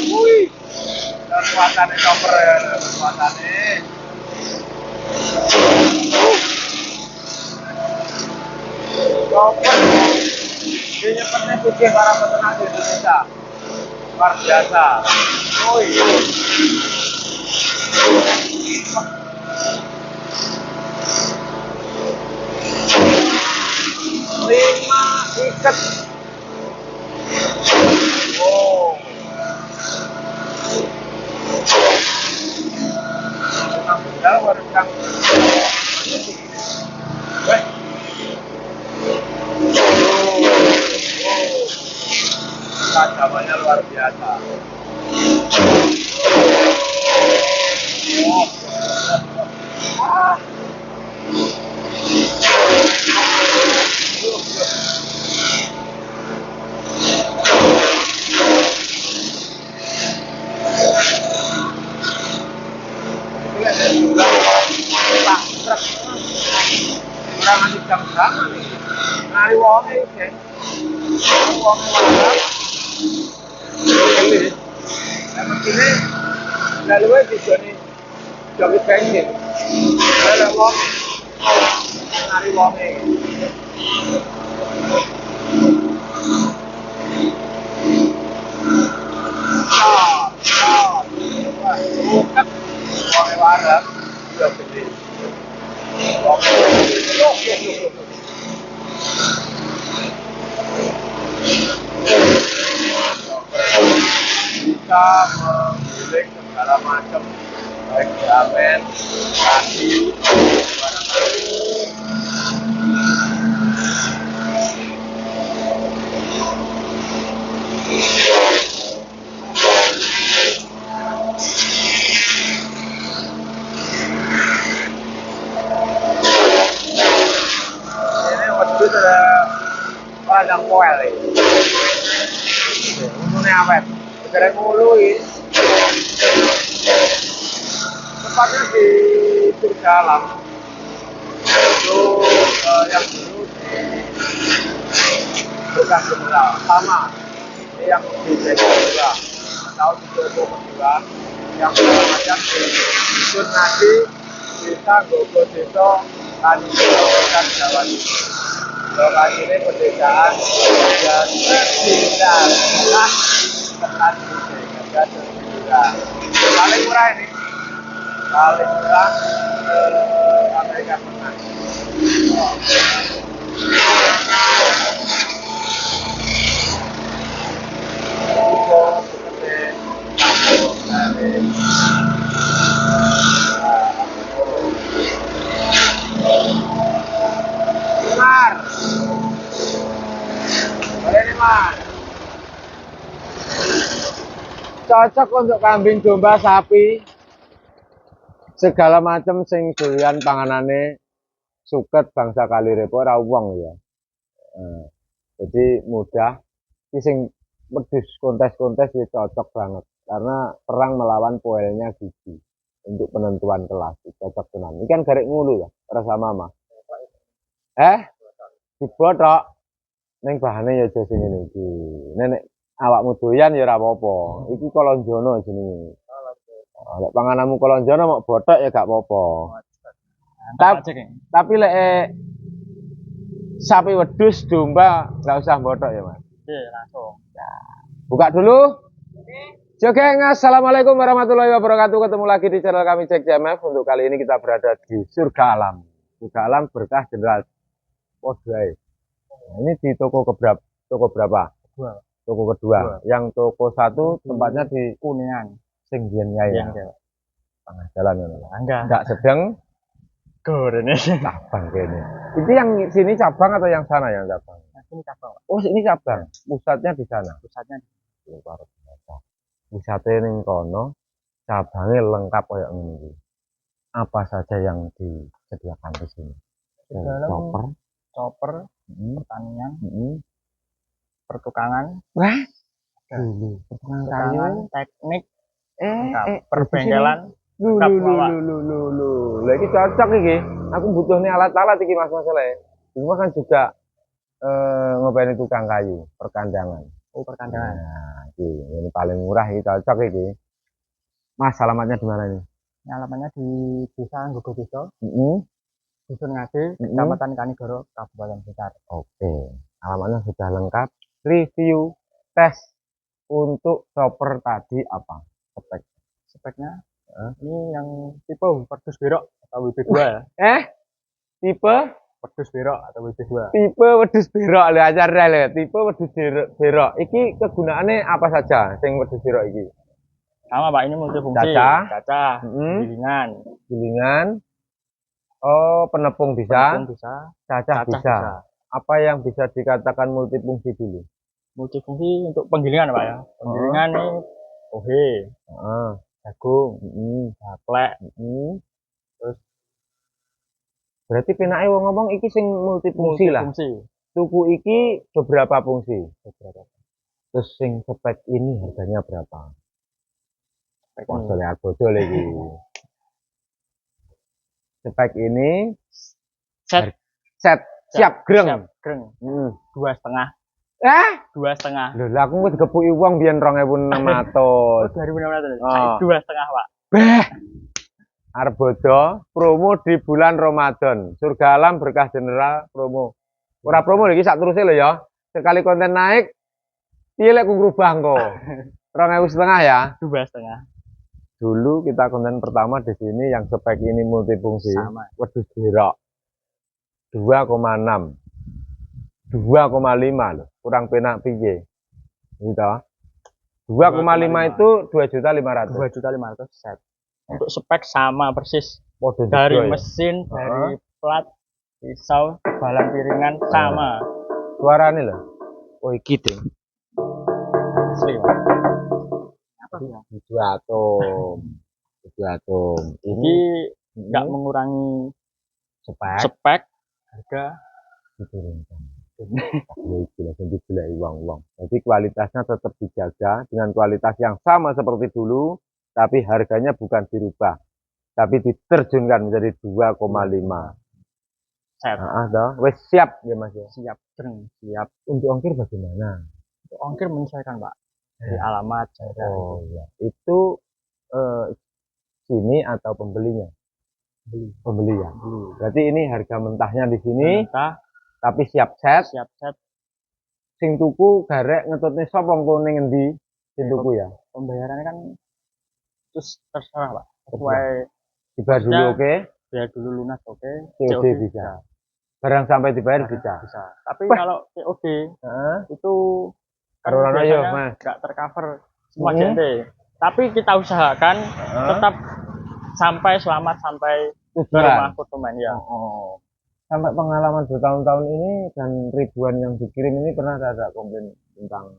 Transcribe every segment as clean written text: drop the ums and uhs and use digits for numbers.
Wih, kekuatannya chopper ya, kekuatannya. Chopper, dia nyepetnya bikin para peternak di Indonesia. Luar biasa. Wih. Lima ikat. Wow. Enam bendal baru yang tajamannya luar biasa. Oh. Ah. Orang nanti jam berapa nih? Nari wongnya ini. Wongnya mana? Ini. Emang ini lalu di sini joget bensin. Ada wong. Nari wongnya. Bukan. Wongnya wadah. Sudah gede. Bisa memilih segala macam baik ramen, nasi, ini wedhus ada padang poel ini. Untungnya apa? Segera ngului. Tepatnya di Surga Alam. Itu yang dulu di bekas General sama. Ini yang di Desa juga. Tahun 1972 yang macam di Dusun Nadi, Desa Gogo Deso, Kanijo, dan Jawa Timur. Lokasi ini pedesaan dan tertinggal tekan dan tertinggal. Paling murah ini, paling murah Amerika Tengah. Cocok untuk kambing, domba, sapi, segala macam sing doyan panganane suket bangsa Kalirepo ora wong ya. Jadi mudah. Iki sing wedhus kontes-kontes ya cocok banget karena perang melawan poelnya gigi untuk penentuan kelas. Cocok tenan. Iki kan garek ngulu ya, rasa mama. Dibothok ning bahane ya aja sing ngene iki. Nek awakmu doyan ya ora apa-apa. Iki kolonjono jenenge. Lek pangananmu kolonjono mok bothok ya gak apa-apa. Tapi lek sapi wedhus domba gak usah bothok ya, Mas. Nggih, langsung. Buka dulu. Jogeng, assalamualaikum warahmatullahi wabarakatuh. Ketemu lagi di channel kami Cek JMF. Untuk kali ini kita berada di Surga Alam. Surga Alam berkah Jenderal Podrai. Nah, ini di toko keberapa? Toko berapa? Toko kedua. Yang toko satu tempatnya di Kuningan. Singgian ya. Tengah jalan enggak sedang gor ini. Cabang kayaknya. Itu yang sini cabang atau yang sana yang cabang? Ini cabang. Oh, ini cabang. Pusatnya di sana. Pusatnya di luar biasa. Pusatnya ning kono, cabangnya lengkap kayak ini. Apa saja yang disediakan di sini? Chopper, pertanian, pertukangan, pertukangan, teknik, perbengkelan, lagi cocok iki. Aku butuh nih alat-alat iki Mas masalah. Cuma kan juga ngopeni tukang kayu, perkandangan. Oh, perkandangan. Nah, ini paling murah iki cocok iki. Mas, alamatnya di mana ini? Ini alamatnya di Desa Nggogodeso, Mm-mm. Dusun Ngade, Mm-mm. Kecamatan Kanigoro, Kabupaten Blitar. Oke, alamatnya sudah lengkap. Review tes untuk chopper tadi apa? Spek. Speknya ini yang tipe pedus berok atau WB2 ya. Tipe Pedus berok atau WB2. tipe wedhus berok lho acara lho. Tipe wedhus berok. Iki kegunaannya apa saja sing wedhus berok iki? Sama Pak, ini multifungsi. Cacah. Gilingan. Gilingan. Oh, penepung bisa. Penepung bisa. Cacah bisa. Apa yang bisa dikatakan multifungsi dulu? Multifungsi untuk penggilingan Pak ya. Penggilingan ini ohe, jagung, gaplek, terus berarti penake wong ngomong iki sing multifungsi lah. Tuku iki beberapa fungsi. Terus sing spek ini harganya berapa? Wah, lihat bocor lagi. Spek ini set siap greng. Dua setengah. 2,5. Lho, aku wis digepuki wong biyen 2.600. 2.600. 2,5, Pak. Beh. Arep bodo promo di bulan Ramadan. Surga Alam Berkah General promo. Ora promo lagi sak terusé lho ya. Sekali konten naik, piye lek ku ngrubah engko? 2.500 ya? 2,5. Dulu kita konten pertama di sini yang spek ini multifungsi. Wedhus berok. 2,6. 2,5 loh. Kurang penak piye. Gitu. 2,5 itu 2.500.000. 2.500.000 set. Untuk spek sama persis. Dari mesin, dari plat, pisau, balang piringan sama. Suaranya loh. Oh, iki deh. Asli, Pak. Apa sih? 7 atom. Ini enggak mengurangi spek, harga diturunkan. Jadi kualitasnya tetap dijaga dengan kualitas yang sama seperti dulu, tapi harganya bukan dirubah, tapi diterjunkan menjadi 2,5. Set. Wes siap ya Mas ya? Siap. Untuk ongkir bagaimana? Untuk ongkir menyesuaikan Pak. Dari alamat. Oh iya. Itu sini atau pembelinya? Pembeli ya. Berarti ini harga mentahnya di sini. Tapi siap set. Sing tuku garek ngetutne sapa engko ning endi sing tuku ya. Pembayarannya kan terus terserah Pak. Sesuai dibayar dulu oke. Bayar dulu lunas oke. COD bisa. Barang sampai dibayar bisa. Tapi kalau COD itu kan biasanya nggak tercover semua JNT. Tapi kita usahakan tetap selamat sampai ke rumah konsumen ya. Sampai pengalaman bertahun-tahun ini dan ribuan yang dikirim ini pernah ada komplain tentang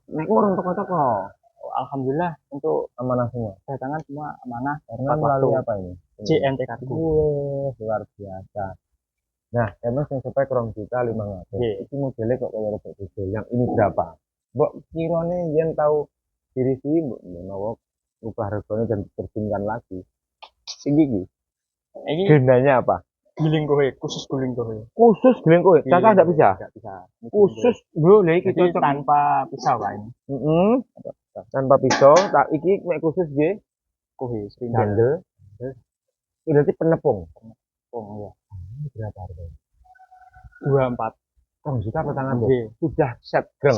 naik orang toko-toko. Alhamdulillah untuk amanah semua. datangan semua amanah. Karena melalui apa ini? JNT Kargo. Luar biasa. Nah, emang yang sampai 2.500.000. Itu modelnya kok kayak robot diesel. Yang ini berapa? Mbok kirone yen tahu diri sih mbok menawa rubah regane dan diterjunkan lagi. Iki gendanya apa? Giling kowe, khusus giling kowe. Khusus giling kowe. Cacah enggak bisa? Enggak bisa. Khusus bro, lha iki cocok tanpa pisau Pak ini. Tanpa pisau, tak iki mek khusus nggih. Kowe Sandel. Ini berarti penepung. Ya. Berapa harganya? 24. Juta petangan sudah set greng.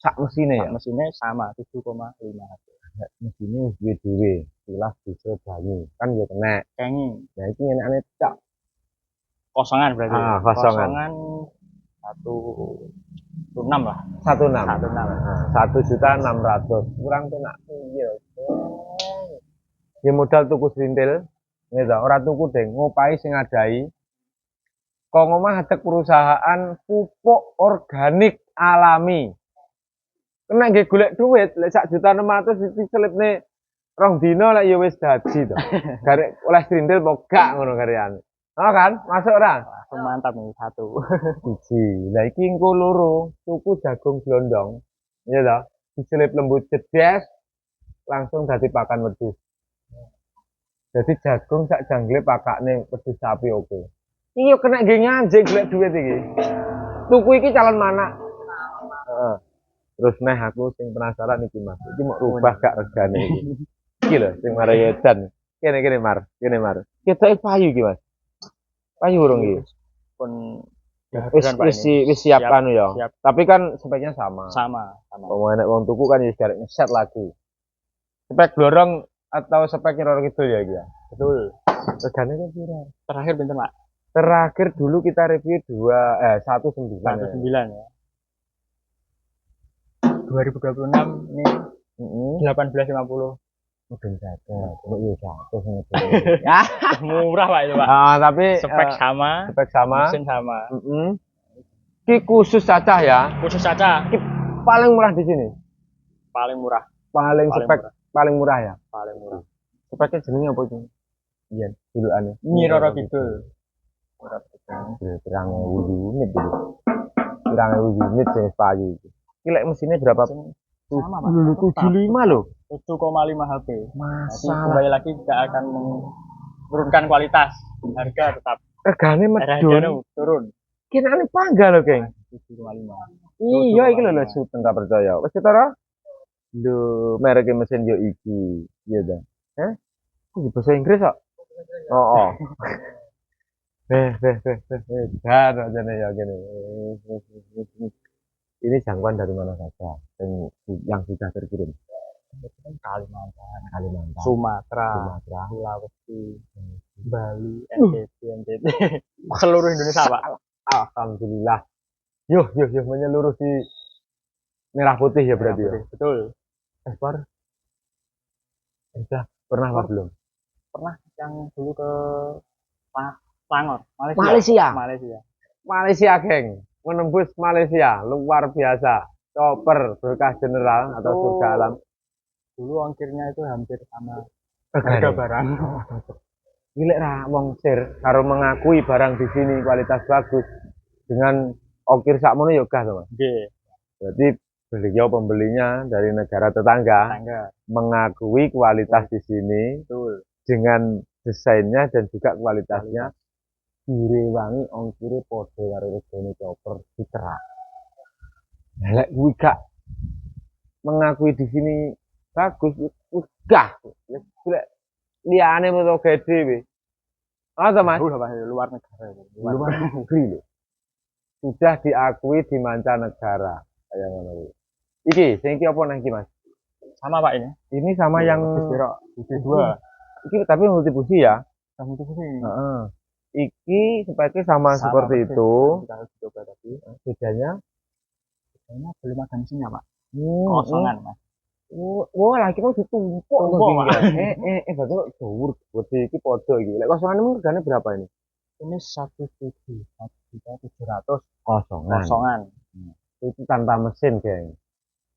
Sak mesine ya. Mesinnya sama 7,5. Mesinnya dhewe tilas bisa banyu. Kan ya kena kengi. Nah, iki enakane cak. Kosongan berarti. Kosongan. 1,6 lah. 1.600.000. Kurang penak piye. Ya modal tuku srintil. Ngene ta, ora tuku deng, ngopahi sing ngadai. Kok ngomah adek perusahaan pupuk organik alami. Kena nggih golek duit, lek 1.600.000 dicelipne 2 dina lek ya wis dadi to. Garek oleh srintil apa gak ngono kareane. Oh kan, masuk ora? Mantap nih 1. Siji. Lah iki engko 2, tuku jagung glondong. Iya ta? Dicelip lembut jedes langsung dadi pakan wedhus. Jadi jagung sak jangle pakane wedhus sapi oke. Iya kena nggih nganjing golek duit iki. Tuku iki calon mana? Heeh. Terus neh aku sing penasaran iki Mas. Iki mau rubah gak regane iki. Iki lho sing marai edan. Kene Mar. Ketoke payu iki Mas. Payu urung iki. Pun Wis siap anu ya. Siap. Tapi kan speknya sama. Sama. Wong enek wong tuku kan wis garek ngeset lagi. Spek blorong atau spek Roro Kidul ya iki ya. Betul. Regane kan pira? Terakhir pinten, Pak? Terakhir dulu kita review 19 19 ya. 2026 ini 1850. Mungkin jatuh, coba iya jatuh Ya, murah Pak itu, Pak. Tapi Spek sama, mesin sama. Ki khusus cacah ya. Khusus cacah. Ki paling murah di sini. Paling murah. Paling murah ya. Paling murah. Speknya jenenge apa iki? Iya, duluane. Nyi Roro Kidul. Pirang unit iki. Pirang unit sing payu iki. Ki lek mesinnya berapa? Sama, Pak. 75 loh. 7,5 HP. Masalah. Kembali lagi tidak akan menurunkan kualitas. Harga tetap. Regane medun. Turun. Kinane pangga lho, Geng. 7,5. Iya, iki lho Sultan tak percaya. Wis ketara? Lho, merek mesin yo iki. Iya ta. Hah? Iki bahasa Inggris kok. Oh. Dan ajane ya gini. Ini jangkauan dari mana saja yang sudah terkirim? Kalimantan, Sumatera, Sulawesi, Bali, NTT, seluruh Indonesia Pak. Alhamdulillah. Yuh, menyeluruh di merah putih ya berarti ya. Betul. Ekspor? Sudah pernah apa belum? Pernah yang dulu ke Selangor, Malaysia, geng. Menembus Malaysia, luar biasa. Chopper berkah general atau surga alam. Dulu ongkirnya itu hampir sama harga barang. Gilek ra wong sir karo mengakui barang di sini kualitas bagus dengan ongkir sakmono ya gah to Mas. Nggih. Berarti beliau pembelinya dari negara tetangga. Mengakui kualitas di sini. Betul. Dengan desainnya dan juga kualitasnya direwangi ongkire padha karo regane chopper diterak. Lek kuwi gak mengakui di sini bagus, udah. Lek liyane moto gede wis. Ada Mas? Luar negara. Luar negeri lho. Sudah diakui di mancanegara. Kayak ngono. Iki, sing iki apa nang iki Mas? Sama Pak ini. Ini sama yang dua. Iki tapi multifusi ya? Multifusi. Heeh. Iki speknya sama seperti itu. Kita harus coba tadi. Bedanya belum ada mesinnya Pak. Kosongan Mas. Wah, lagi mau ditumpuk Pak. Betul dhuwur gede iki padha iki. Lek kosongan emang regane berapa ini? Ini 1.700 kosongan. Itu tanpa mesin, Geng.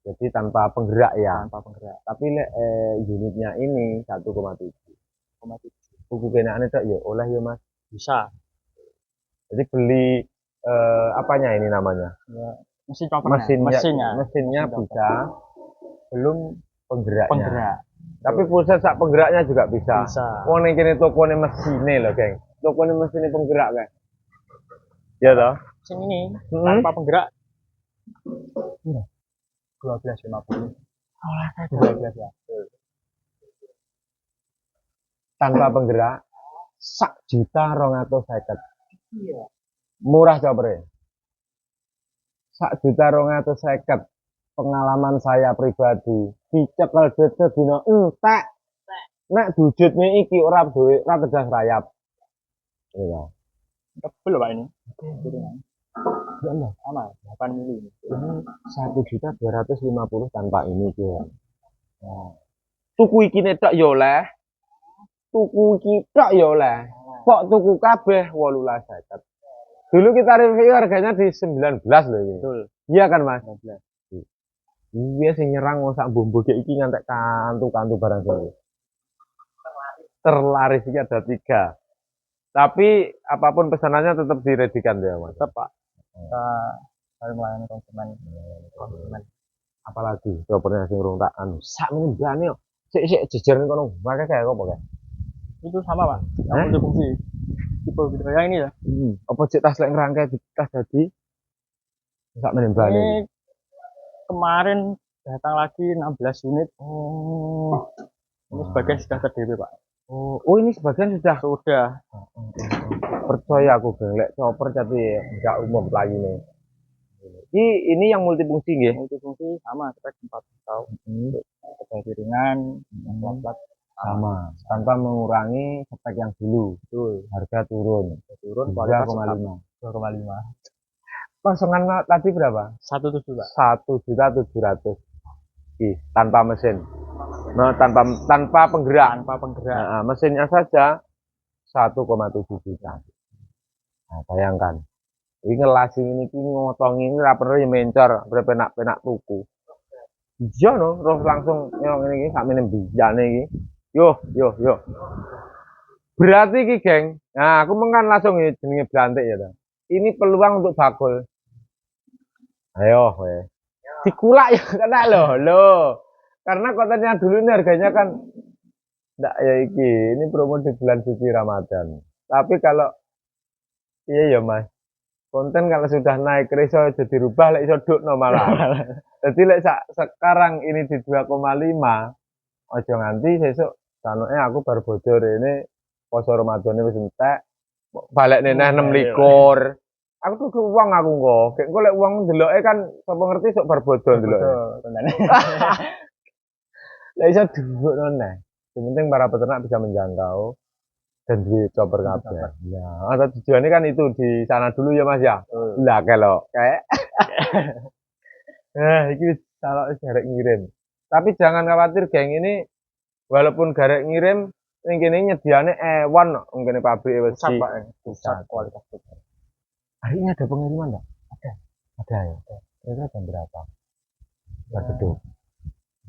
Jadi tanpa penggerak ya. Tapi lek unitnya ini 1,7. Buku kenaan itu ya oleh ya Mas. Bisa. Jadi beli apanya ini namanya? Ya, mesinnya bisa. Belum penggeraknya. Tapi pusat sak penggeraknya juga bisa. Wong ning kene tokone mesine lho, Geng. Tokone mesine penggerak, Geng. Ya toh? Sing ini tanpa penggerak. 1250. 12 ya. Tanpa penggerak 1.250.000. Iya. Murah cobre. 1.250.000. Pengalaman saya pribadi dicekel duit sedina entek. Nek dujutne iki ora duwe ora tegas rayap. Iya. Tebel Pak ini. Ya Allah, sama 8 mili ini. Ini 1.250.000 tanpa ini ya. Nah. Tuku iki tok ya oleh. Tuku iki tok ya oleh. Kok tuku kabeh 18.000. Dulu kita review harganya di 19 loh ini. Betul. Iya kan Mas? 19. Iya sing nyerang wong sak bombo iki ngantek kantu-kantu barang sini. Terlaris iki ada 3. Tapi apapun pesanannya tetap diredikan ya Mas. Tetap Pak. Kita harus melayani konsumen. Apalagi choppernya sing urung tak anu. Sak meneh mbane yo. Sik jejer ning kono. Makane kayak apa kayak? Itu sama Pak. Yang multifungsi. tipe gitu yang ini ya. Apa cek tas lek ngerangkai tas tadi sak menit balik. Ini kemarin datang lagi 16 unit. Oh. Ini sebagian sudah terdiri, Pak. Oh, ini sebagian sudah. Sudah. Percaya aku lek chopper tapi enggak umum lagi nih. Ini yang multifungsi nggih. Multifungsi sama spek 4 tahun. Untuk ringan, plat sama tanpa mengurangi spek yang dulu. Betul. Harga turun. Turun 2,5. 2,5. Kosongan tadi berapa? 1,7, Pak. 1.700.000. Tanpa mesin. Nah, tanpa penggerak. Tanpa penggerak. Nah, mesinnya saja 1,7 juta. Nah, bayangkan. Ini ngelasi ini ngotong ini ra perlu mencor, penak-penak tuku. Iya no, terus langsung nyong ini sakmene bijane iki. Yo. Berarti iki, geng. Nah, aku mengan langsung ini jenenge Blantik ya, ta. Ini peluang untuk bakul. Ayo, weh. Dikulak ya kena loh. Karena kontennya dulu ini harganya kan enggak ya iki. Ini promo di bulan suci Ramadan. Tapi kalau iya ya, Mas. Konten kalau sudah naik iso jadi dirubah lek iso dukno malah. Jadi lek sekarang ini di 2,5 aja nganti sesuk sanoke aku baru bocor ini poso Ramadane wis entek balik neneh 26. Aku tuku uang aku kok. Kek engko lek uang ndeloke kan sapa ngerti sok bar bodho ndeloke. Lek iso dudukno neh. Yang penting para peternak bisa menjangkau dan duit chopper kabeh. Nah, ada tujuannya kan itu di sana dulu ya Mas ya. Lah kalau kayak iki kalau garek ngirim. Tapi jangan khawatir geng ini walaupun garek ngirim ning kene nyediane ewon kok ngene pabrik wis Pusat kualitas. Hari ini ada pengiriman enggak? Ada ya. Kira-kira jam berapa? Beduk.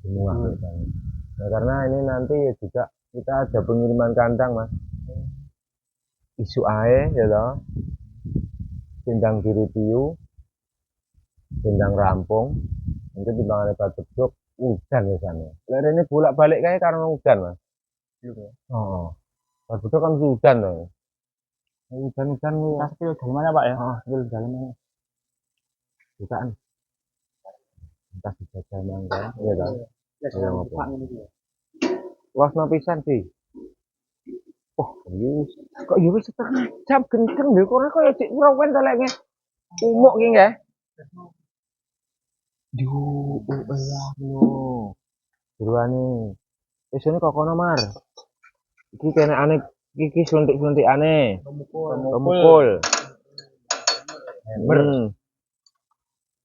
Semua. Nah, karena ini nanti ya juga kita ada pengiriman kandang Mas. Isu ae ya toh. Sindang direview. Sindang rampung. Nanti timbangane beduk udan biasanya. Lah ini bolak-balik kayak karena udan Mas. Oh. Beduk kan udan loh. Udan-udan Skill dari mana, Pak ya? skill dari mana? Bukaan. Entah dijajah mangga, iya kan? Wasno pisan sih. Oh, kok yo wis setengah jam gendeng lho kok kaya cek rawen ta lek umuk ki nggih. Yo, jeroane. Isine kok kono Mar. Iki kenekane iki suntik-suntikane. Pemukul.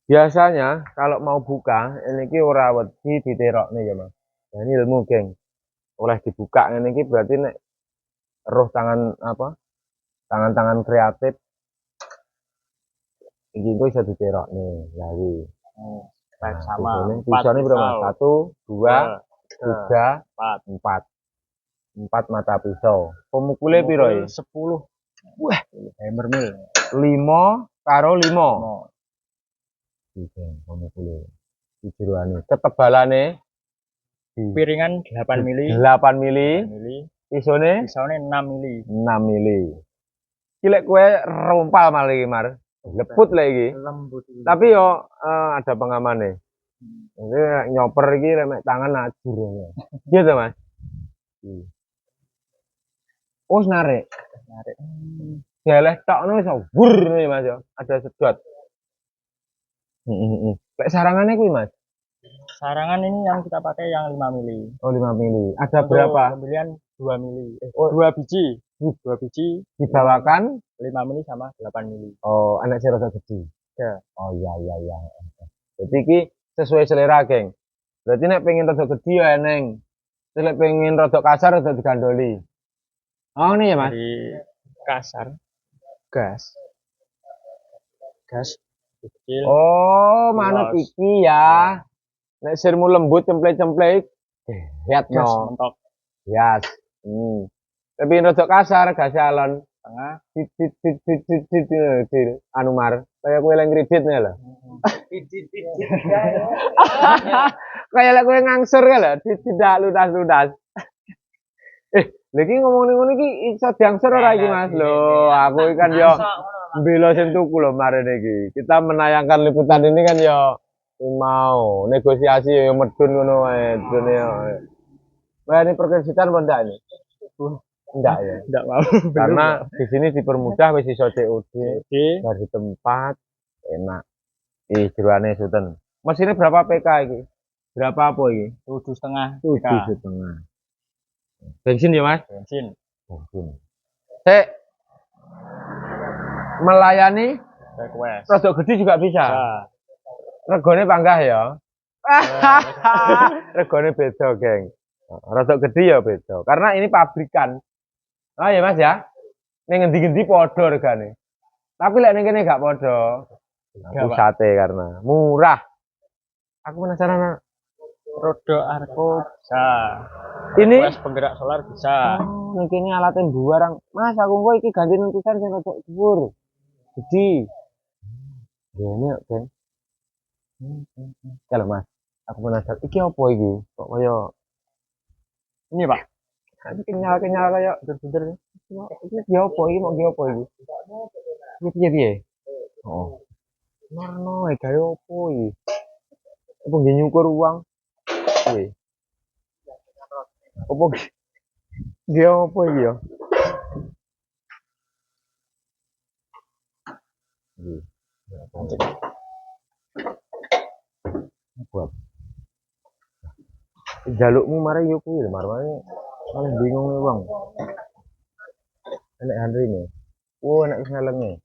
Biasanya kalau mau buka ini ki ora wedi diterokne ya Mas. Nah, ini ilmu geng. Oleh dibuka ngene iki berarti nek roh tangan apa? Tangan-tangan kreatif iki kok iso diterokne. Lah iki. Sama. Pisone berapa? 1, 2, 3, 4. 4 mata pisau. Pemukule piro iki? 10. Wah, hammer mill. 5 karo 5. Iki pemukule. Di jeroane ketebalane Piringan 8 mili. 8 mili. Pisone 6 mili. 6 mili. Iki lek kowe rompal malah iki Mar. Leput lek iki. Lembut. Tapi yo ada pengamane. Jadi nyoper iki remek tangan ajur ya. Gitu Mas. Oh, narik. Jeleh tokno iso wur nih Mas yo. Ada sedot. Lek sarangane kuwi Mas. Sarangan ini yang kita pakai yang 5 mili. Oh, 5 mili. Ada berapa? Pembelian 2 mili. 2 biji. 2 biji dibawakan 5 mili sama 8 mili. Oh, anak saya rada gede. Ya. Oh iya. Jadi iki sesuai selera, geng. Berarti nek pengen rada gede ya eneng. Nek pengen rada kasar rada digandoli. Oh, ini ya, Mas. Dari kasar gas kecil. Oh, manut iki ya. Nek sirmu lembut cemplek-cemplek, lihat Gas no. mentok. Yes. Tapi rada kasar, gas alon. Tengah. Anu Mar, kayak kue yang kredit nih lah. Kayak kowe ngangsur ya lah, tidak ludas-ludas. Lagi ngomong iki iso diangsur ora iki Mas? Lho, aku iki kan yo mbela sing tuku lho mari iki. Kita menayangkan liputan ini kan yo mau negosiasi yo medun ngono wae dunia. Nah, ini perkejutan apa enggak ini? Enggak ya. Enggak mau. Karena di sini dipermudah wis iso COD, Oke. dari tempat enak. Jeroane Sultan. Mesinnya berapa PK iki? Berapa apa iki? 7,5. 7,5. Bensin ya, Mas? Bensin. Bensin. Sik. Melayani Request. produk gede juga bisa. Bisa. Regone panggah ya. Regone beda, geng. Rodok gede ya beda. Karena ini pabrikan. Ah ya Mas ya. Ning ngendi-ngendi padha regane. Tapi lek ning kene gak padha. Aku sate karena murah. Aku penasaran Roda Arco bisa. ini Request penggerak solar bisa. oh, ning kene alatnya buarang. Mas aku kok iki ganti nentusan sing rodok dhuwur. Gede. Ini oke. Kalau Mas, aku penasaran iki apa iki? Kok kaya Ini Pak. Ini kenyal-kenyal kayak bener-bener. Iki apa iki mau apa iki? Iki piye-piye? Oh. Marno gawe opo iki? Apa nggih nyukur uang? Piye? Apa nggih apa iki ya? Nggih. Buat. Jalukmu mari yo kuwi lho marwane. Malah bingung nih Bang. Enak Henry nih. Oh, enak wis ngelenge.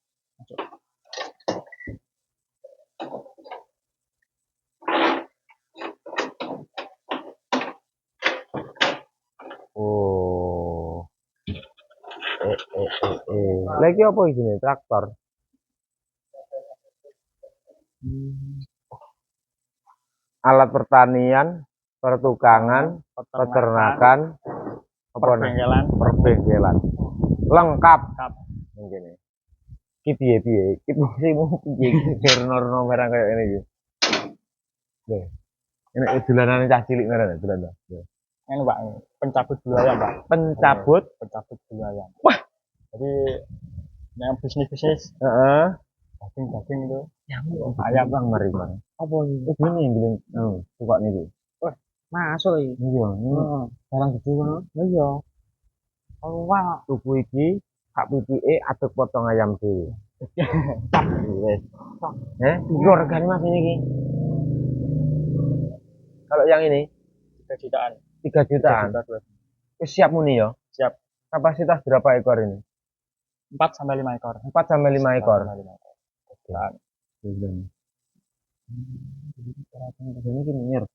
Oh. Lagi apa ini? Traktor. Alat pertanian, pertukangan, peternakan, perbengkelan. Lengkap. Ngene. Iki piye-piye? Iki fungsimu piye? Gerno-gerno merang kayak ngene iki. Lho. Ini dolanane cah cilik merang dolan. Ini Pak, pencabut bulu ayam Pak. Pencabut Bulu ayam. Wah, Jadi yang bisnis-bisnis daging itu ayam Bang mari Bang. Apa iki? Ini yang bilang suka niki. Wah, masuk iki. Iya, ini barang gede ngono. Iya. Wah, Tuku iki sak pipike aduk potong ayam dhewe. Wes. Piro regane Mas ini iki? Kalau yang ini 3 jutaan. 3 jutaan. Wis siap muni ya? Siap. Kapasitas berapa ekor ini? 4 sampai 5 ekor. 4 sampai 5 ekor. Ini gini nyer.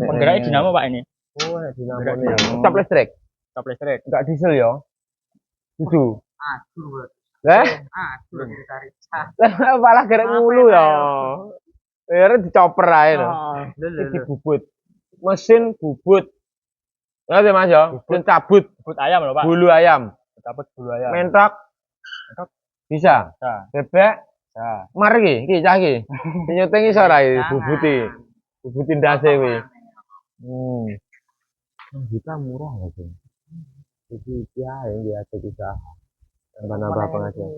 Penggeraknya dinamo Pak ini. Oh, dinamo nih. Stop listrik. Stop listrik. Enggak diesel ya? Itu. Aduh. Aduh ditarik. Lah malah gerek mulu ya. Ya dicoper ae lho. Iki bubut. Mesin bubut. Ngerti Mas ya? Mesin cabut. Bubut ayam lho Pak. Bulu ayam. Cabut bulu ayam. Mentok. Bisa. Bisa. Bebek. Bisa. Mari iki cah iki. Nyuting iso ra bubuti. Bubuti ndase kuwi. Kita murah ya sih. Iki ae biasa kita. Nambah pengajian.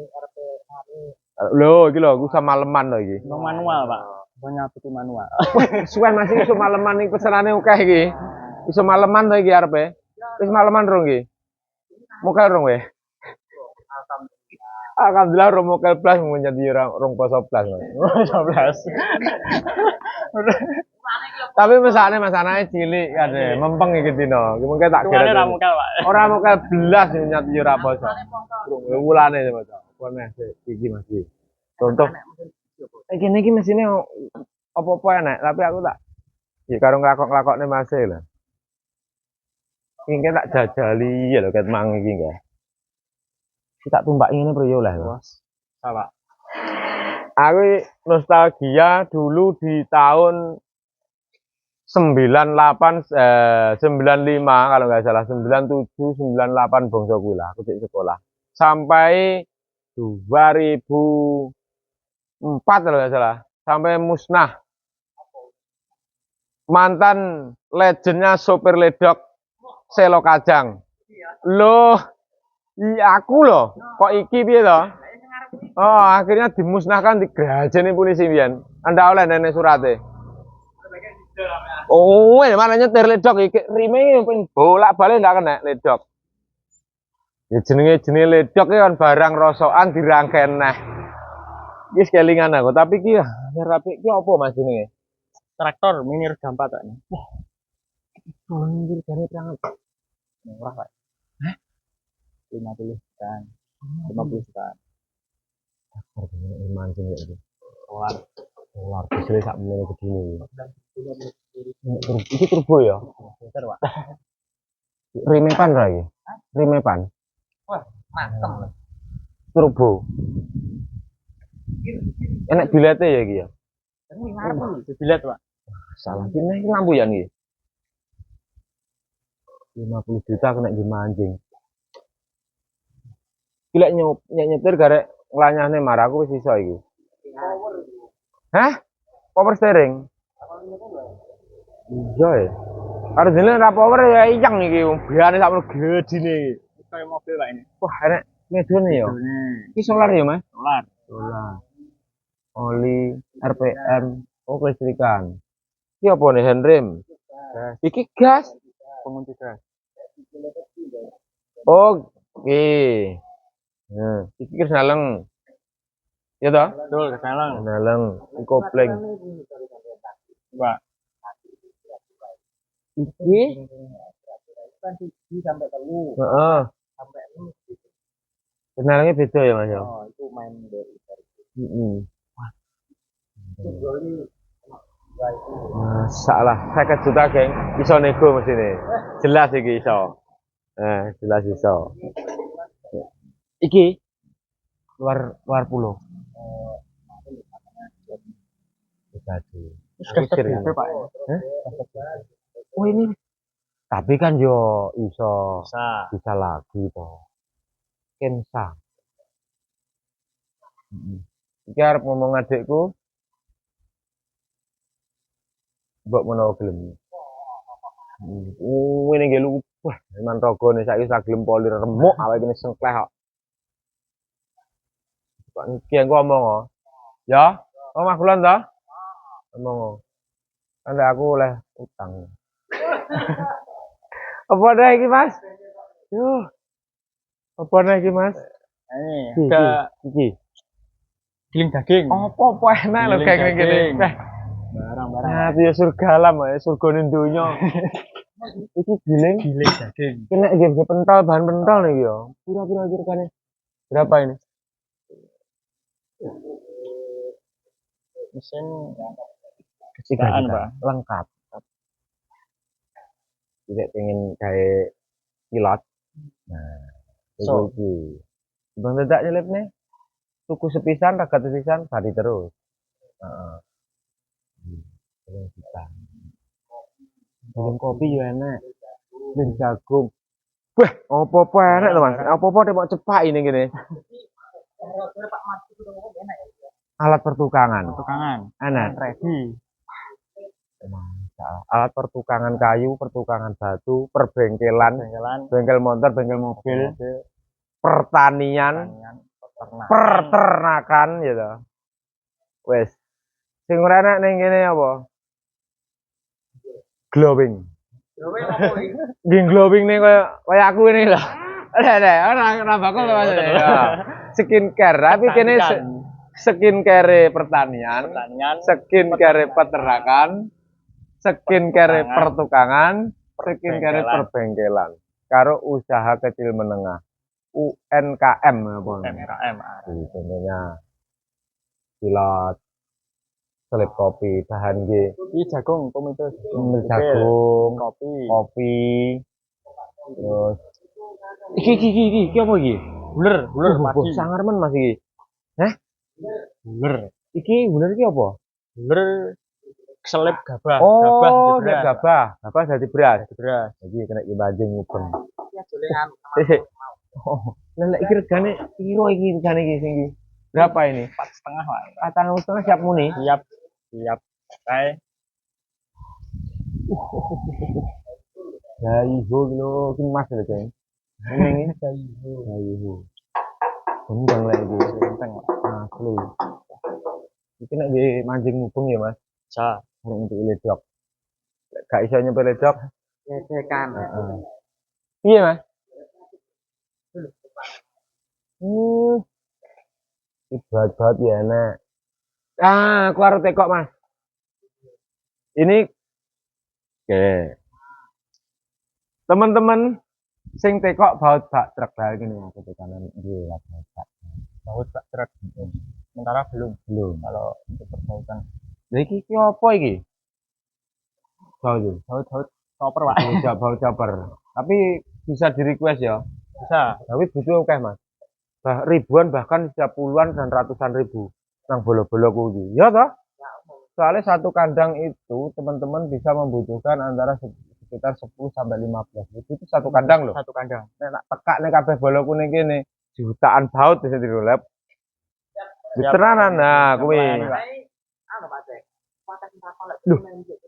Lho, iki lho, aku sama maleman lho iki. Manual, Pak. Banyak itu manual. Suwen masih iso maleman iki pesenane akeh iki. Iso maleman to iki arepe. Wis maleman rong iki. Mokel rong we. Alhamdulillah rong mokel plus menjadi rong poso plus. Poso plus. Tapi masane cilik kade, mempeng iki dino. Mungkin tak kira. Ora mokel, Pak. Ora mokel belas nyati yo ora poso. Wulane poso. Kono iki masih. Contoh iki mesine apa-apa enak, tapi aku tak ya karo nglakok-nglakokne masih lho. Iki tak jajali ya lho ket mang iki enggak. Tak tumbak ngene bro yo lah. Bos. Pak. Aku nostalgia dulu di tahun 95 kalau nggak salah 97 98 bangsa kuwi lah aku di sekolah sampai 2004 kalau nggak salah sampai musnah mantan legendnya sopir ledok Selo Kajang Loh, iya aku loh. Kok iki piye to? Oh, akhirnya dimusnahkan di gerajane polisi pian. Anda oleh nenek surate. Oh, mana nyetir ledok iki rime ping bolak-balik ndak kena ledok. Ya jenenge ledok kan barang rosokan dirangken nah. Iki kelingan aku, tapi ki rapi ki apa Mas jenenge? Traktor mini roda 4 Pak. Wah, anjir jane banget. Murah Pak. 50 jutaan. 50 jutaan. Harganya mancing ya itu. Solar. Solar disini sak meneh begini. Iki turbo ya? Bentar Pak. Rimepan ra iki? Rimepan. Wah, mantap. Turbo. Enak bilete ya iki ya? Ini ngarep bilet Pak. Salah ini lampu ya nih. 50 juta kena dimancing. Gila nyetir garek nglanyahne maraku wis iso iki. Hah? Power steering. Iya ya. Karo dene ra power ya iyang iki. Biane sak gedine iki. Kayak mobil Pak ini. Wah, enak ngedone ya. Iki solar ya, Mas? Solar. Solar. Oli, RPM, oh kelistrikan. Iki apa nih handrem? Iki gas. Pengunci gas. Oh, oke. Nah, iki kira naleng. Ya toh? Betul, kesalang. Naleng, kopling. Pak. Iki Kan siji sampai telu. heeh. Sampai Kenalnya beda ya, Mas ya? oh, itu main dari Heeh. Masalah 50 juta, geng. Iso nego mesti nih. Jelas iki iso. Jelas iso. Iki luar pulau. Tadi. Pak. Oh ini. Tapi kan yo iso Bisa. lagi toh. Kensa. Iki arep ngomong adikku. Mbok menawa gelem. Ini nggih lu. Wah, man rogone saiki sak gelem poli remuk awake kene sengkleh kok. Kok iki aku ngomong kok. Ya, Mas Bulan toh? Ngomong. Kan aku oleh utang. Apa dah iki, Mas? Yo. Apa dah iki, Mas? Ini ada Iki. giling daging. Apa enak lho kayak gini. Barang-barang. Nah, itu ya surga alam ya, surga ning donya. Iki giling Daging. kena nggih pentol, bahan pentol nih ya. Pira-pira kirane. Berapa ini? Mesin 3 jutaan, juta. Pak. Lengkap. Tidak pengen kayak pilot. Nah, So. iki. Bang dadak nyelip nih. Tuku sepisan, ragat sepisan, badi terus. Heeh. 3 juta. Minum kopi juga enak. Minum jagung. Wah, apa-apa enak loh, Mas. Apa-apa dia mau cepak ini gini. Alat pertukangan. Tukangan. Enak. Ready. Alat pertukangan kayu, pertukangan batu, perbengkelan, bengkel motor, bengkel mobil, pertanian, peternakan gitu. Wes. Sing ora enak ning kene apa? Glowing. Nggih glowing nih kaya aku ini lho. Ora bakal lho Mas. Skincare, tapi kene skincare pertanian, skincare peternakan, skincare pertukangan, skincare perbengkelan. Karo usaha kecil menengah. UNKM apa? UMKM. Contohnya pilot, selip kopi, bahan G. Ini jagung, tomato, Jagung, kopi, terus iki apa iki? Buler padi. Sangarmen Mas iki. Hah? Buler. Iki buler iki apa? Buler selip gabah. Oh, gabah. Gabah dadi beras. Beras. Jadi kena dibanjing ngubeng. Oh, lelek iki regane piro iki regane iki sing iki? Berapa ini? 4,5 Pak. 4,5 siap muni? Siap. Kae. Ya iho lho, iki Mas lho, Geng. Ini Bayuhu. Gendeng lah iki. Genteng. Asli. Iki nek di mancing mubeng ya, Mas. Bisa. Nek untuk ledok. Lek gak iso nyempil ledok. Gesekan. Heeh. Iya, Mas. Ibarat ya, Nek. Aku arep tekok, Mas. Ini oke. Teman-teman sing tekok baut bak truk bae gini aku tekanan iki lah baut bak. Baut bak truk. Sementara belum. Belum. Kalau untuk perbautan. Lah iki apa iki? Baut. Baut chopper, Pak. Baut chopper. Tapi bisa di request ya. Bisa. Tapi butuh oke, Mas. Ribuan bahkan bisa puluhan dan ratusan ribu nang bolo-bolo kuwi. Ya toh? Soalnya satu kandang itu teman-teman bisa membutuhkan antara sekitar 10 sampai 15 ribu itu satu kandang loh. Satu kandang. Nek tak tekak nih kabeh bolo kuning kene jutaan baut bisa dirolep. Tenanan nah kuwi. Loh,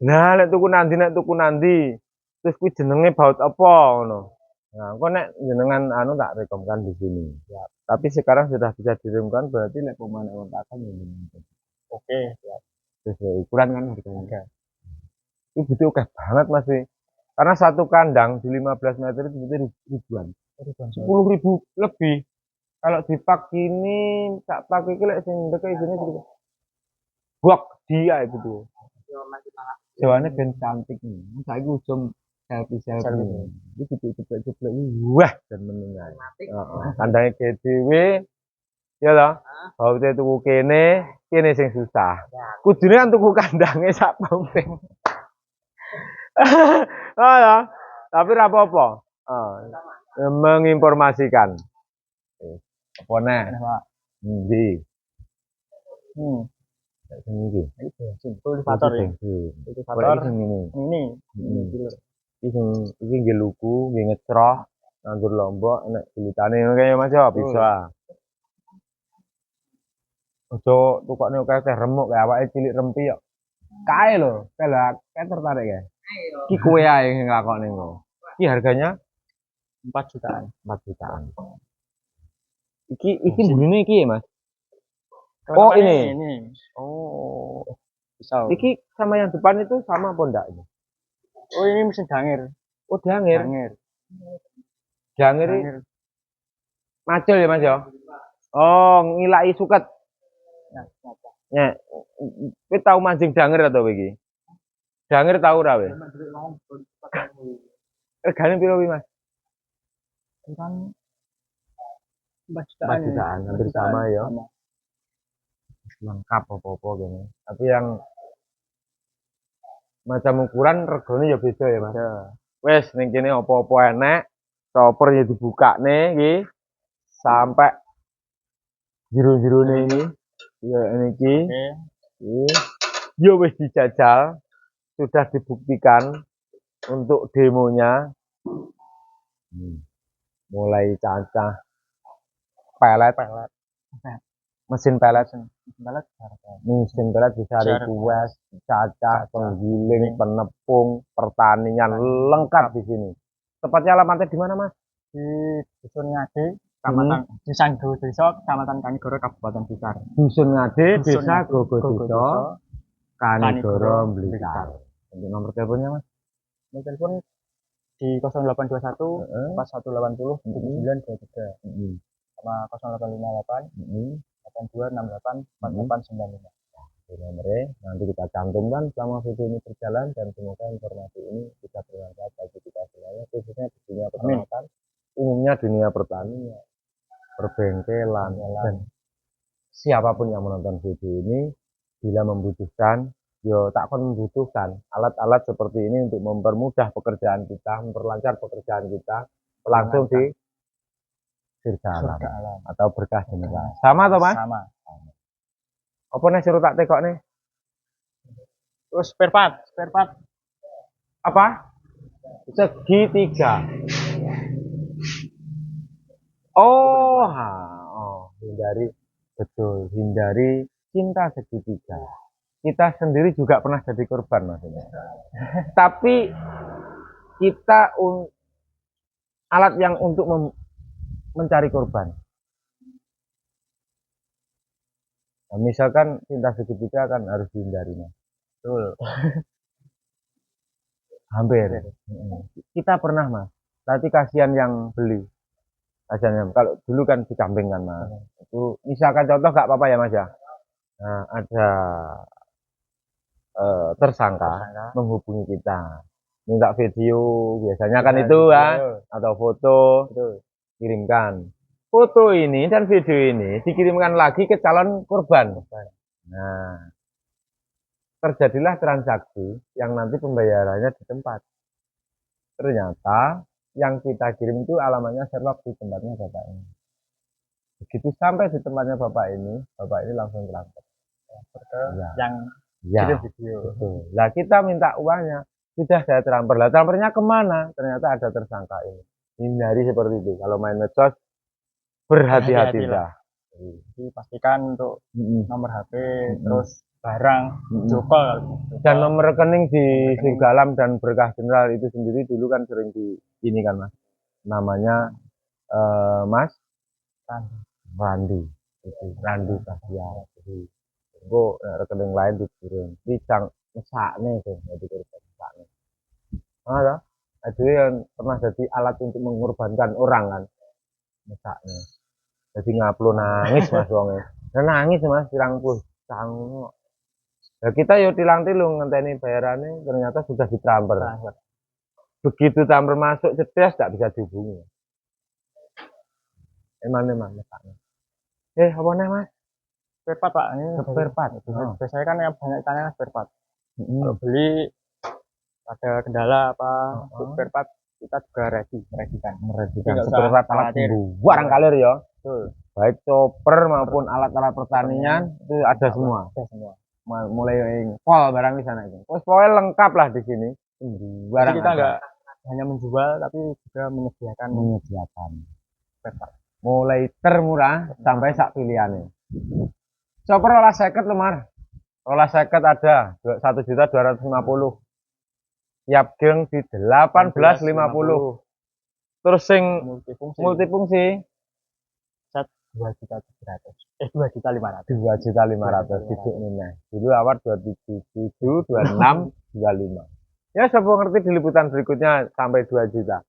nah nek tuku nanti. Terus kuwi jenenge baut apa ngono. Nah, kok nek jenengan anu tak rekomkan di sini. Ya. Tapi sekarang sudah bisa direkomkan berarti nek pemain kontakan ya. Oke, ya. Sesuai ukuran kan harganya. Itu butuh oke banget Mas. Karena satu kandang di 15 meter itu butuh ribuan. 10.000 lebih. Kalau dipak gini, tak pakai iki lek sing ndeke isine segitu. Buak dia itu tuh. Jawane ben cantik nih. Saiki ujung selfie. Iki cepet-cepet wah dan menengai. Heeh. Kandange gede dhewe. Ya toh? Baute tuku kene sing susah. Kudune kan tuku kandange sak pompeng. Oh ya. Tapi ora apa-apa. Menginformasikan. Apa nih? Ndi? Sing iki. Kultivator ya. Kultivator sing ini. Iki nggih luku, nggih ngecroh, nandur lombok, nek dilitane ngono ya Mas ya bisa. Ojo tukokne akeh remuk kayak awake cilik rempi kok. Kae lho, kae tertarik ya. Iki kowe ae sing nglakokne ngono. Iki harganya 4 jutaan. 4 jutaan. Iki bunine iki ya, Mas? Oh, ini. Oh. Bisa. Iki sama yang depan itu sama apa enggak ini? Oh, ini mesin dangir. Oh, dangir. Dangir. Macul ya, Mas ya? Oh, ngilai suket. Ya. Kowe tau mancing dangir atau iki? Dangir tau ora kowe? Regane piro kuwi, Mas? Kan 4 jutaan, hampir sama ya. Lengkap apa-apa gini. Tapi yang macam ukuran regane ya beda ya, Mas. Wes ning kene apa-apa enek, chopper ya dibukane iki sampai jero-jerone iki. Ya niki. Yo wis dijajal, sudah dibuktikan untuk demonya. Mulai cacah pelet. Mesin pelet bisa request, cacah, penggiling, penepung, pertanian lengkap di sini. Tepatnya alamatnya di mana, Mas? Di Dusun Ngade, Kecamatan Desa Gogodoso, Kecamatan Kanigoro, Kabupaten Blitar. Dusun Ngade, Desa Gogodoso, Kanigoro, Blitar. Untuk nomor teleponnya, Mas? Nomor telepon di 0821 4180 923 sama 0858 8268 4895. Nomornya nanti kita cantumkan selama video ini berjalan dan semoga informasi ini bisa bermanfaat bagi kita semuanya khususnya di dunia peternakan, umumnya dunia pertanian, perbengkelan dan siapapun yang menonton video ini bila membutuhkan yo tak akan membutuhkan alat-alat seperti ini untuk mempermudah pekerjaan kita, memperlancar pekerjaan kita langsung di Surga Alam atau Berkah Generasi. Sama toh, Mas? Sama. Apa nih suruh tak tekok nih? Terus spare part. Apa? Segitiga. Oh, hindari cinta segitiga. Kita sendiri juga pernah jadi korban maksudnya. Tapi kita alat yang untuk mencari korban. Nah, misalkan cinta segitiga kan harus dihindari, Mas. Betul. Hampir. Kita pernah, Mas. Tapi kasihan yang beli. Kasihan yang, kalau dulu kan di kambing kan, Mas. Itu misalkan contoh nggak apa-apa ya, Mas ya. Nah, ada tersangka menghubungi kita, minta video, biasanya kan itu ya, atau foto, kirimkan. Foto ini dan video ini dikirimkan lagi ke calon korban. Nah, terjadilah transaksi yang nanti pembayarannya di tempat. Ternyata yang kita kirim itu alamatnya Sherlock di tempatnya bapak ini. Begitu sampai di tempatnya bapak ini langsung terangkat. Yang Ya, video. betul. Lah kita minta uangnya, sudah saya transfer. Lah transfernya kemana? Ternyata ada tersangka ini. Hindari seperti itu. Kalau main medsos, berhati-hatilah. Jadi pastikan untuk nomor HP, terus barang, jokol. Dan nomor rekening di Sirgalam dan Berkah General itu sendiri dulu kan sering di ini kan, Mas. Namanya Mas Randi. Itu Randi Bahtiar. Jadi rekening lain dikirim. Pisang mesakne itu, jadi korban mesakne. Ada. Itu yang pernah jadi alat untuk mengorbankan orang kan. Mesakne. Jadi ngaplo nangis Mas wonge. Nangis Mas pirang puluh sangu. Ya kita yo tilang-tilung ngenteni bayarannya ternyata sudah ditransfer. Begitu transfer masuk cedas tak bisa dihubungi. Eman-eman mesakne. Apa nih Mas? Spare part, Pak. Ini Spare part. Biasanya kan yang banyak tanya spare part. Kalau beli ada kendala apa spare part, kita juga meredikan Spare part alat barang kalir ya. Betul. Baik chopper maupun alat-alat pertanian itu ada semua. Mulai pol barang di sana itu. Pokoknya lengkap lah di sini. Jadi kita nggak hanya menjual tapi juga menyediakan spare part. Mulai termurah sampai sak pilihannya. Chopper olah seket lemar. Olah seket ada 1.250.000. Siap geng di 1850. Terus sing multifungsi set 2.700. 2.500. 2.500 duduk nih. Dulu awal 27, 26, 25. Ya siapa ngerti di liputan berikutnya sampai 2 juta.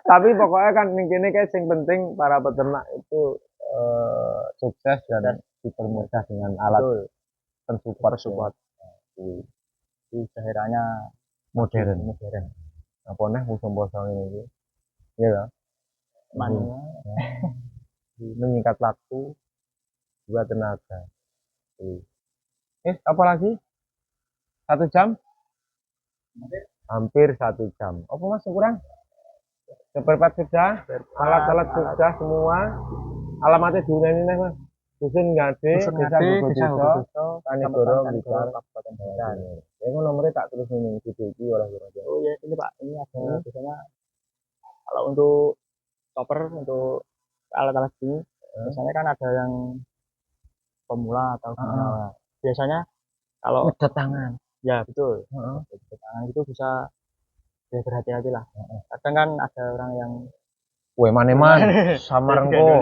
Tapi pokoknya kan ini kayak yang penting para peternak itu sukses dan dipermudah dengan alat support. Di daerahnya modern. Apa nih musim bosong ini? Iya kan? Menyingkat waktu, juga tenaga. Apa lagi? 1 jam? Hampir 1 jam. Apa Mas kurang? Seperempat sudah, alat-alat sudah semua. Alamatnya di mana nih Mas? Dusun Ngade, Desa Gogoduso, Kanigoro, Blitar, Kabupaten Blitar. Ya nomornya tak tulis ini video ini oleh Mas. Oh ya ini Pak, ini ada biasanya kalau untuk chopper untuk alat-alat ini biasanya kan ada yang pemula atau gimana. Biasanya kalau ngedet tangan. Ya betul. Ngedet tangan itu bisa ya berhati-hati lah. Kadang kan ada orang yang man samar engko.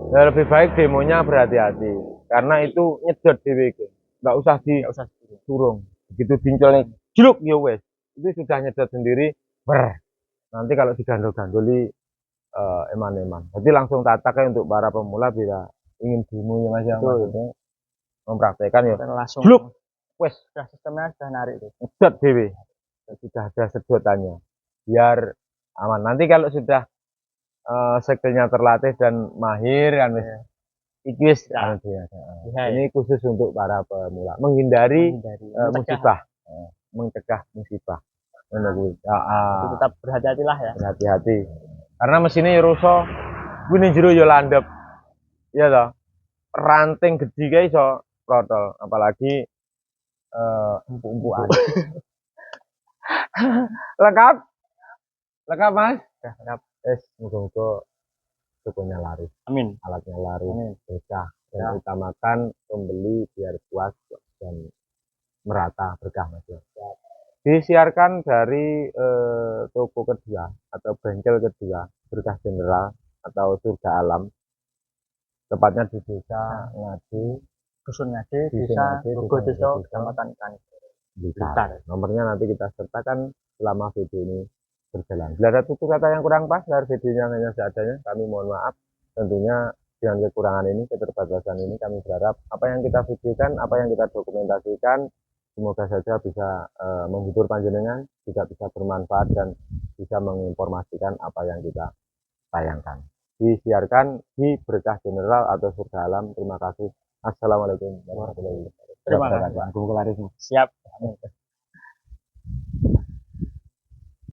Ya lebih baik demonya berhati-hati karena itu nyedot dhewe iki. Enggak usah disurung. Begitu dincolnya juluk ya wes. Itu sudah nyedot sendiri. Nanti kalau digandol-gandoli eman-eman. Jadi langsung tataknya untuk para pemula bila ingin demo ya Mas yang maksudnya mempraktekkan ya langsung juluk wes sudah sistemnya sudah narik itu. Nyedot dhewe. Sudah ada sedotannya. Biar aman. Nanti kalau sudah skillnya terlatih dan mahir kan wis ini khusus untuk para pemula menghindari musibah, mencegah musibah. Tetap berhati-hatilah ya. Berhati-hati. Karena mesinnya ya rusak, kuwi jero ya landep. Iya toh. Ranting gede kae iso protol, apalagi empuk-empukan. Lengkap? Lengkap, Mas? Lengkap. Muga-muga tokonya laris. Amin. Alatnya laris. Berkah. Dan utamakan pembeli biar puas dan merata berkah Mas. Disiarkan dari toko kedua atau bengkel kedua Berkah General atau Surga Alam, tepatnya di desa Ngadi, Dusun Ngade, Dusun Desa Ngade, Bogodeso, Desa Kecamatan Kani. Blitar. Blitar. Nomornya nanti kita sertakan selama video ini berjalan. Bila ada tutur kata yang kurang pas dari videonya hanya seadanya, kami mohon maaf. Tentunya dengan kekurangan ini, keterbatasan ini, kami berharap apa yang kita videokan, apa yang kita dokumentasikan, semoga saja bisa menghibur panjenengan, juga bisa bermanfaat dan bisa menginformasikan apa yang kita tayangkan. Disiarkan di Berkah General atau Surga Alam. Terima kasih. Assalamualaikum warahmatullahi wabarakatuh. Terima kasih. Siap. Siap.